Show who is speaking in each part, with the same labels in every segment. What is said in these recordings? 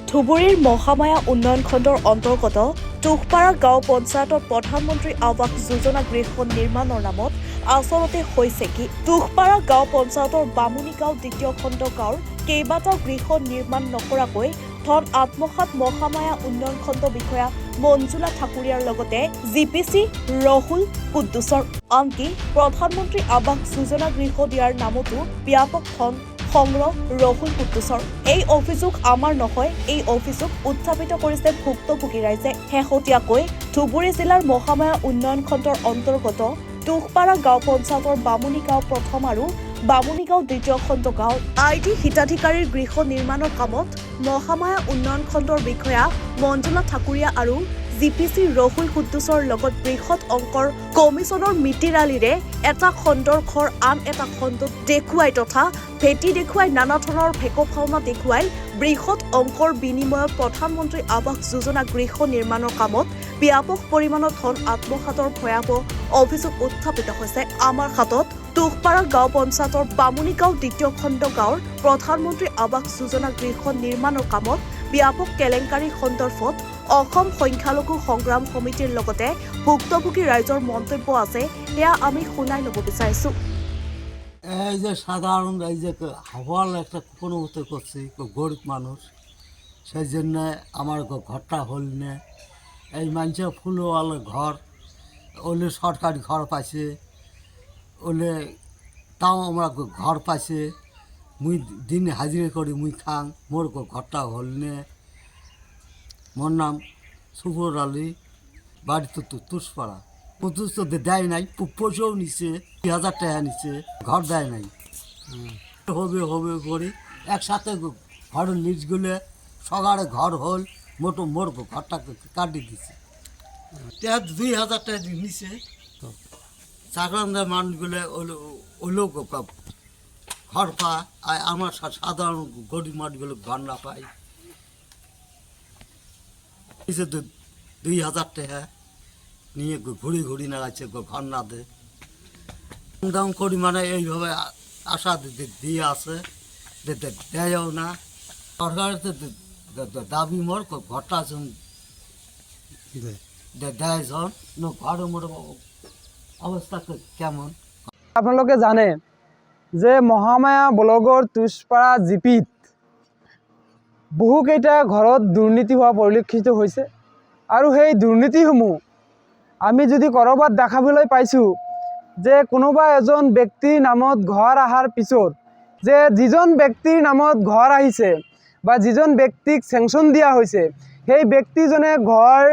Speaker 1: ধুবুৰীৰ মহামায়া উন্নয়ন খণ্ডৰ অন্তৰ্গত টুকপাৰা গাঁও পঞ্চায়তত প্ৰধানমন্ত্ৰী আৱাস যোজনা গৃহ নিৰ্মাণৰ নামত আচলতে হৈছে কি? টুকপাৰা গাঁও পঞ্চায়তৰ বামুণী গাঁও দ্বিতীয় খণ্ড গাঁৱৰ কেইবাটাও গৃহ নিৰ্মাণ নকৰাকৈ ধন আত্মসাৎ মহামায়া উন্নয়ন খণ্ড বিষয়া মঞ্জুলা ঠাকুৰীয়াৰ লগতে জিপিচি ৰহুল কুদ্দুছৰ। আনকি প্ৰধানমন্ত্ৰী আৱাস যোজনা গৃহ দিয়াৰ নামতো ব্যাপক ধন সংগ্ৰহ ৰহুল কুদ্দুছৰ। এই অভিযোগ আমাৰ নহয়, এই অভিযোগ উত্থাপিত কৰিছে ভুক্তভোগী ৰাইজে। শেহতীয়াকৈ ধুবুৰী জিলাৰ মহামায়া উন্নয়ন খণ্ডৰ অন্তৰ্গত টুকপাৰা গাঁও পঞ্চায়তৰ বামুণী গাঁও প্ৰথম আৰু বামুণী গাঁও দ্বিতীয় খণ্ড গাঁৱৰ আইডি হিতাধিকাৰীৰ গৃহ নিৰ্মাণৰ কামত মহামায়া উন্নয়ন খণ্ডৰ বিষয়া মঞ্জুলা ঠাকুৰীয়া আৰু জিপিচি ৰহুল কুদ্দুছৰ লগত বৃহৎ অংকৰ কমিছনৰ মিতিৰালিৰে এটা খণ্ডৰ ঘৰ আন এটা খণ্ডত দেখুৱাই তথা ভেটি দেখুৱাই নানা ধৰণৰ ভেকভাওনা দেখুৱাই বৃহৎ অংকৰ বিনিময়ত প্ৰধানমন্ত্ৰী আৱাস যোজনা গৃহ নিৰ্মাণৰ কামত ব্যাপক পৰিমাণৰ ধন আত্মসাতৰ ভয়াৱহ অভিযোগ উত্থাপিত হৈছে। আমাৰ হাতত টুকপাৰা গাঁও পঞ্চায়তৰ বামুণী গাঁও দ্বিতীয় খণ্ড গাঁৱৰ প্ৰধানমন্ত্ৰী আৱাস যোজনা গৃহ নিৰ্মাণৰ কামত ব্যাপক কেলেংকাৰী সন্দৰ্ভত অসম সংখ্যালঘু সংগ্ৰাম সমিতিৰ লগতে ভুক্তভোগী ৰাইজৰ মন্তব্য আছে, সেয়া আমি শুনাই ল'ব বিচাৰিছো।
Speaker 2: এই যে সাধারণ এই যে হওয়াল একটা কোনো মতো করছি গরিব মানুষ, সেই জন্য আমার ঘরটা হল না। এই মানুষের ফুলওয়ালা ঘর ওলে সরকারি ঘর পাইছে, ওলে তাও আমরা ঘর পাইছে, মুই দিন হাজিরে করি মুই খাং, মোর ঘরটা হল না। মোর নাম সুবর আলী, বাড়ি তো তুষপাড়া। প্রচুর তো দেয় নাই, পয়সাও নিচ্ছে, ২০০০ টাকা নিচ্ছে, ঘর দেয় নাই। হবে হবে করি একসাথে ঘরের লিস্টগুলো সকালে ঘর হল, মোর ঘরটাকে কাটি দিছে। ২০০০ টাকা নিচ্ছে, চাকরানদের মানুষগুলো ওলো ঘর পায়, আর আমার সাধারণ গরিব মানুষগুলো ঘর না পায়। ২০০০ টাকা নিয়ে ঘুরি ঘুরি নাড়াচ্ছে, ঘর না দেয়। দাম করি মানে এইভাবে আশা দিয়ে আছে, দেয়ও না। সরকারের তো দাবি মোর ঘরটা দেয় যখন ঘরের মোট অবস্থা কেমন।
Speaker 3: আপোনালোকে জানে যে মহামায়া ব্লগৰ তুষপাৰা জিপিত বহুকেইটা ঘৰত দুৰ্নীতি হোৱা পৰিলক্ষিত হৈছে আৰু সেই দুৰ্নীতিসমূহ আমি যদি ক'ৰবাত দেখাবলৈ পাইছোঁ যে কোনোবা এজন ব্যক্তিৰ নামত ঘৰ অহাৰ পিছত যে যিজন ব্যক্তিৰ নামত ঘৰ আহিছে বা যিজন ব্যক্তিক চেংচন দিয়া হৈছে সেই ব্যক্তিজনে ঘৰ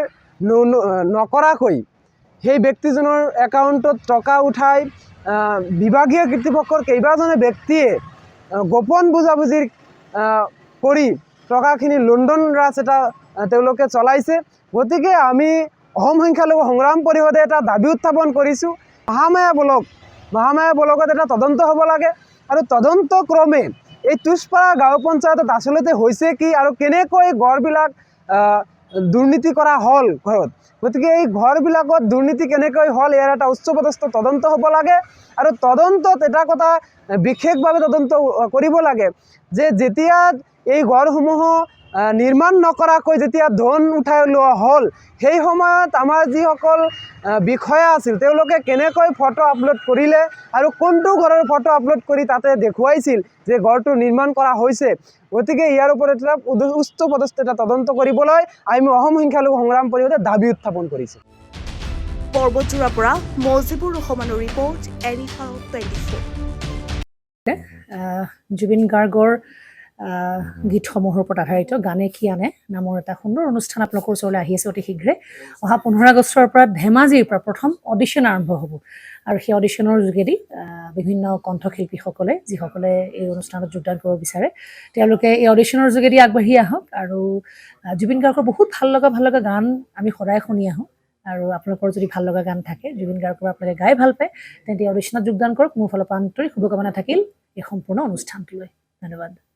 Speaker 3: নকৰাকৈ সেই ব্যক্তিজনৰ একাউণ্টত টকা উঠাই বিভাগীয় কৰ্তৃপক্ষৰ কেইবাজনে ব্যক্তিয়ে গোপন বুজাবুজিৰ কৰি টকাখিনি লণ্ডন ৰাজ এটা তেওঁলোকে চলাইছে। গতিকে আমি অসম সংখ্যালঘু সংগ্ৰাম পৰিষদে এটা দাবী উত্থাপন কৰিছোঁ, মহামায়া ব্লগত এটা তদন্ত হ'ব লাগে আৰু তদন্তক্ৰমে এই তুষপাৰা গাঁও পঞ্চায়তত আচলতে হৈছে কি আৰু কেনেকৈ ঘৰবিলাক দুৰ্নীতি কৰা হ'ল ঘৰত। গতিকে এই ঘৰবিলাকত দুৰ্নীতি কেনেকৈ হ'ল ইয়াৰ এটা উচ্চপদস্থ তদন্ত হ'ব লাগে আৰু তদন্তত এটা কথা বিশেষভাৱে তদন্ত কৰিব লাগে যে যেতিয়া এই ঘৰসমূহ নিৰ্মাণ নকৰাকৈ যেতিয়া ধন উঠাই লোৱা হ'ল সেই সময়ত আমাৰ যিসকল বিষয়া আছিল তেওঁলোকে কেনেকৈ ফটো আপলোড কৰিলে আৰু কোনটো ঘৰৰ ফটো আপলোড কৰি তাতে দেখুৱাইছিল যে ঘৰটো নিৰ্মাণ কৰা হৈছে। গতিকে ইয়াৰ ওপৰত এটা উচ্চপদস্থ এটা তদন্ত কৰিবলৈ আমি অসম সংখ্যালঘু সংগ্ৰাম পৰিষদে দাবী উত্থাপন কৰিছোঁ।
Speaker 1: পৰ্বতজোৰাৰ পৰা মজিবুৰ ৰহমানৰ ৰিপৰ্ট, এনিফাৰ 24।
Speaker 4: জুবিন গাৰ্গৰ গীতসমূহৰ ওপৰত আধাৰিত গানে কি আনে নামৰ এটা সুন্দৰ অনুষ্ঠান আপোনালোকৰ ওচৰলৈ আহি আছে অতি শীঘ্ৰে। অহা 15 আগষ্টৰ পৰা ধেমাজিৰ পৰা প্ৰথম অডিশ্যন আৰম্ভ হ'ব আৰু সেই অডিশ্যনৰ যোগেদি বিভিন্ন কণ্ঠশিল্পীসকলে যিসকলে এই অনুষ্ঠানত যোগদান কৰিব বিচাৰে তেওঁলোকে এই অডিশ্যনৰ যোগেদি আগবাঢ়ি আহক আৰু জুবিন গাৰ্গৰ বহুত ভাল লগা গান আমি সদায় শুনি আহোঁ আৰু আপোনালোকৰ যদি ভাল লগা গান থাকে জুবিন গাৰ্গৰ আপোনালোকে গাই ভাল পায় তেন্তে অডিশ্যনত যোগদান কৰক। মোৰ ফালৰ পৰা আন্তৰিক শুভকামনা থাকিল এই সম্পূৰ্ণ অনুষ্ঠানটোলৈ। ধন্যবাদ।